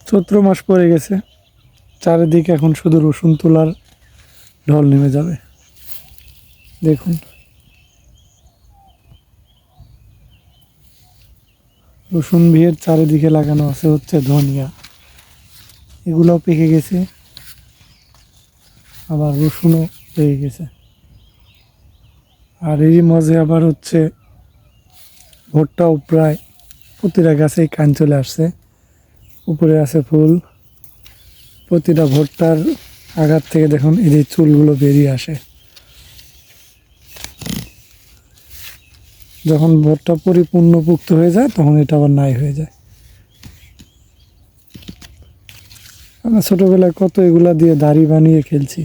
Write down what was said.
চৈত্র মাস পড়ে গেছে, চারিদিকে এখন শুধু রসুন তোলার ঢল নেমে যাবে। দেখুন, রসুন বিয়ের চারিদিকে লাগানো আছে হচ্ছে ধনিয়া, এগুলোও পেকে গেছে, আবার রসুনও পেকে গেছে। আর এরই মাঝে আবার হচ্ছে ভুট্টাও প্রায় প্রতিটা গাছেই কান চলে আসছে, উপরে আছে ফুল। প্রতিটা ভুট্টার আঘাত থেকে দেখুন এই যে চুলগুলো বেরিয়ে আসে। যখন ভুট্টা পরিপূর্ণ পুক্ত হয়ে যায় তখন এটা আবার নাই হয়ে যায়। আমরা ছোটবেলায় কত এগুলা দিয়ে দাড়ি বানিয়ে খেলছি।